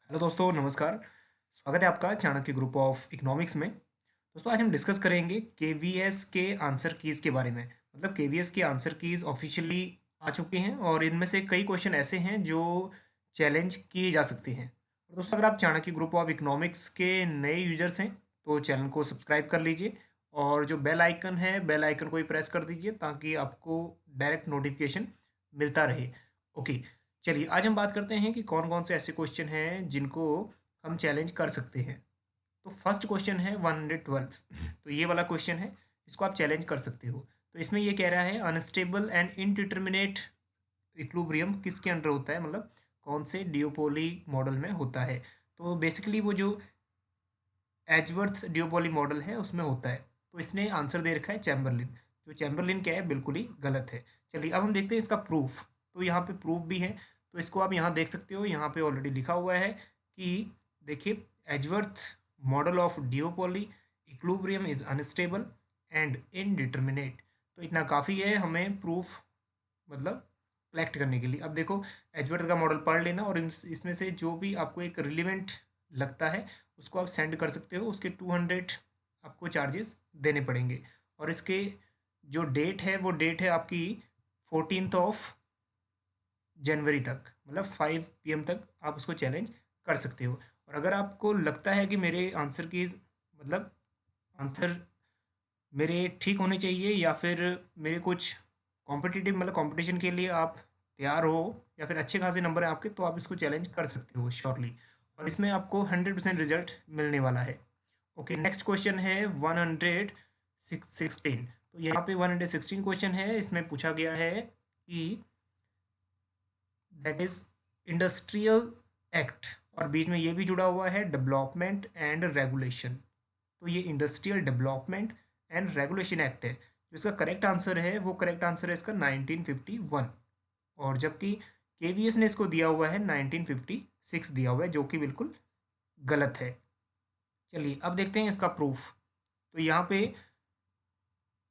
Hello दोस्तों, नमस्कार। स्वागत है आपका चाणक्य ग्रुप ऑफ इकोनॉमिक्स में। दोस्तों, आज हम डिस्कस करेंगे केवीएस के आंसर कीज़ के बारे में। मतलब केवीएस के आंसर कीज़ ऑफिशियली आ चुके हैं और इनमें से कई क्वेश्चन ऐसे हैं जो चैलेंज किए जा सकते हैं। और दोस्तों, अगर आप चाणक्य ग्रुप ऑफ इकोनॉमिक्स के नए यूजर्स हैं तो चैनल को सब्सक्राइब कर लीजिए और जो बेल आइकन है बेल आइकन को ही प्रेस कर दीजिए ताकि आपको डायरेक्ट नोटिफिकेशन मिलता रहे। ओके, चलिए आज हम बात करते हैं कि कौन कौन से ऐसे क्वेश्चन हैं जिनको हम चैलेंज कर सकते हैं। तो फर्स्ट क्वेश्चन है 112। तो ये वाला क्वेश्चन है, इसको आप चैलेंज कर सकते हो। तो इसमें ये कह रहा है अनस्टेबल एंड इनडिटर्मिनेट इक्विलिब्रियम किसके अंडर होता है, मतलब कौन से डिओपोली मॉडल में होता है। तो बेसिकली वो जो एजवर्थ डिओपोली मॉडल है उसमें होता है। तो इसने आंसर दे रखा है चैम्बरलिन। जो चैम्बरलिन क्या है, बिल्कुल ही गलत है। चलिए अब हम देखते हैं इसका प्रूफ। तो यहाँ पे प्रूफ भी है, तो इसको आप यहाँ देख सकते हो। यहाँ पे ऑलरेडी लिखा हुआ है कि देखिए, Edgeworth model of डिओपोली equilibrium is unstable and indeterminate. तो इतना काफ़ी है हमें प्रूफ, मतलब कलेक्ट करने के लिए। अब देखो, एजवर्थ का मॉडल पढ़ लेना और इसमें से जो भी आपको एक रिलेवेंट लगता है उसको आप सेंड कर सकते हो। उसके 200 आपको चार्जेस देने पड़ेंगे। और इसके जो डेट है वो डेट है आपकी 14 जनवरी तक, मतलब 5 PM तक आप उसको चैलेंज कर सकते हो। और अगर आपको लगता है कि मेरे आंसर की मतलब आंसर मेरे ठीक होने चाहिए या फिर मेरे कुछ कॉम्पिटिटिव मतलब कंपटीशन के लिए आप तैयार हो या फिर अच्छे खासे नंबर हैं आपके, तो आप इसको चैलेंज कर सकते हो श्योरली। और इसमें आपको 100% रिजल्ट मिलने वाला है। ओके, नेक्स्ट क्वेश्चन है 116। तो यहाँ पे 116 क्वेश्चन है। इसमें पूछा गया है कि दैट इज इंडस्ट्रियल एक्ट, और बीच में ये भी जुड़ा हुआ है डेवलपमेंट एंड रेगुलेशन। तो ये industrial development and regulation act है। जो इसका करेक्ट आंसर है वो करेक्ट आंसर है इसका 1951। और जबकि केवीएस ने इसको दिया हुआ है 1956 दिया हुआ है, जो कि बिल्कुल गलत है। चलिए अब देखते हैं इसका प्रूफ। तो यहाँ पे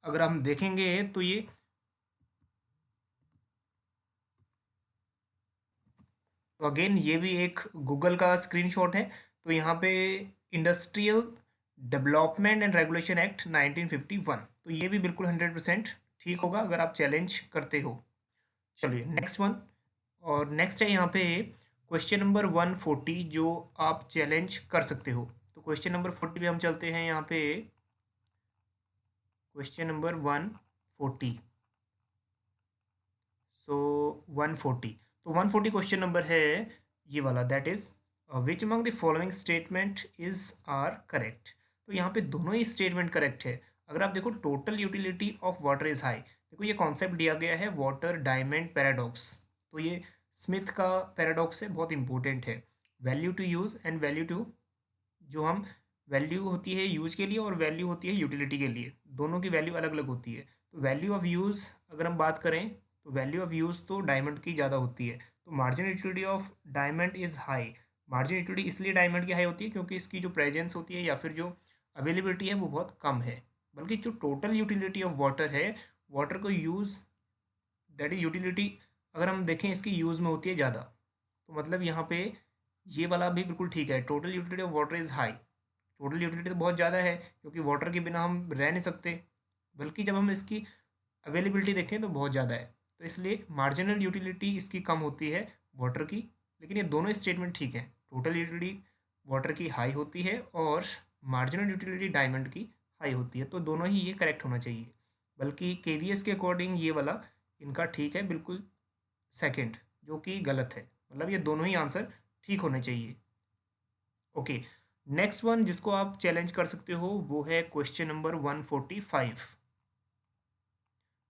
अगर हम देखेंगे तो ये तो अगेन ये भी एक गूगल का स्क्रीनशॉट है। तो यहाँ पे industrial development and regulation act 1951, तो ये भी बिल्कुल 100% ठीक होगा अगर आप चैलेंज करते हो। चलिए नेक्स्ट वन। और नेक्स्ट है यहाँ पे क्वेश्चन नंबर 140 जो आप चैलेंज कर सकते हो। तो क्वेश्चन नंबर 40 पे हम चलते हैं। यहाँ पे क्वेश्चन नंबर 140। सो 140, तो 140 क्वेश्चन नंबर है ये वाला, that is which among the following statement is are correct. तो यहाँ पे दोनों ही स्टेटमेंट करेक्ट है। अगर आप देखो, total utility of water is high. देखो ये कॉन्सेप्ट दिया गया है वाटर डायमंड पैराडॉक्स। तो ये स्मिथ का पैराडॉक्स है, बहुत इंपॉर्टेंट है। Value to use and value to, जो हम वैल्यू होती है यूज के लिए और वैल्यू होती है यूटिलिटी के लिए, दोनों की वैल्यू अलग अलग होती है। तो वैल्यू ऑफ यूज़ अगर हम बात करें तो वैल्यू ऑफ यूज़ तो डायमंड की ज़्यादा होती है। तो margin utility of diamond is high. Margin utility इसलिए डायमंड की हाई होती है क्योंकि इसकी जो प्रेजेंस होती है या फिर जो अवेलेबिलिटी है वो बहुत कम है। बल्कि जो टोटल यूटिलिटी ऑफ वाटर है, वाटर को यूज़, दैट इज यूटिलिटी, अगर हम देखें इसकी यूज़ में होती है ज़्यादा। तो मतलब यहाँ पे ये वाला भी बिल्कुल ठीक है। Total utility of water is high. Total utility तो बहुत ज़्यादा है क्योंकि वाटर के बिना हम रह नहीं सकते। बल्कि जब हम इसकी अवेलेबिलिटी देखें तो बहुत ज़्यादा है। तो इसलिए मार्जिनल यूटिलिटी इसकी कम होती है वाटर की। लेकिन ये दोनों स्टेटमेंट ठीक हैं। टोटल यूटिलिटी वाटर की हाई होती है और मार्जिनल यूटिलिटी डायमंड की हाई होती है। तो दोनों ही ये करेक्ट होना चाहिए। बल्कि केवीएस के अकॉर्डिंग ये वाला इनका ठीक है बिल्कुल सेकंड, जो कि गलत है। मतलब ये दोनों ही आंसर ठीक होने चाहिए। ओके, नेक्स्ट वन जिसको आप चैलेंज कर सकते हो वो है क्वेश्चन नंबर 145।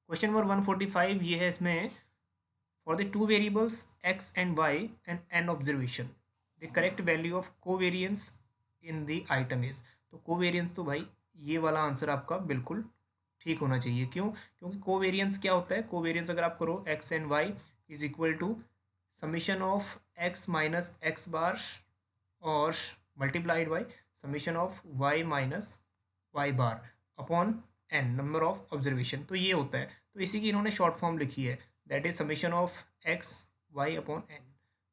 क्वेश्चन नंबर 145 ये है, इसमें for the two variables x and y and n observation the correct value of covariance in the item is. तो कोवेरियंस तो भाई ये वाला आंसर आपका बिल्कुल ठीक होना चाहिए। क्यों? क्योंकि कोवेरियंस क्या होता है? कोवेरियंस अगर आप करो x and y is equal to summation of x minus X bar और multiplied by summation of y minus Y bar upon n number of observation. तो ये होता है। तो इसी की इन्होंने शॉर्ट फॉर्म लिखी है, that is summation of x y upon n।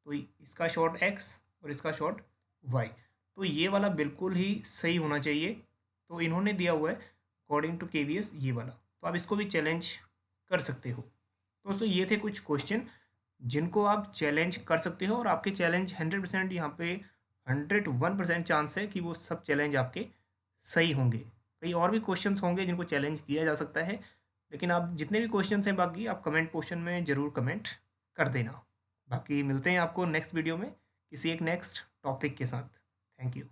तो इसका शॉर्ट x और इसका शॉर्ट वाई। तो ये वाला बिल्कुल ही सही होना चाहिए। तो इन्होंने दिया हुआ है अकॉर्डिंग टू केवीएस ये वाला, तो आप इसको भी चैलेंज कर सकते हो। दोस्तों ये थे कुछ क्वेश्चन जिनको आप चैलेंज कर सकते हो, और आपके चैलेंज 100% यहाँ पे 101% चांस है कि वो सब चैलेंज आपके सही होंगे। कई और भी क्वेश्चंस होंगे जिनको चैलेंज किया जा सकता है, लेकिन आप जितने भी क्वेश्चंस हैं बाकी आप कमेंट पोर्शन में ज़रूर कमेंट कर देना। बाकी मिलते हैं आपको नेक्स्ट वीडियो में किसी एक नेक्स्ट टॉपिक के साथ। Thank you.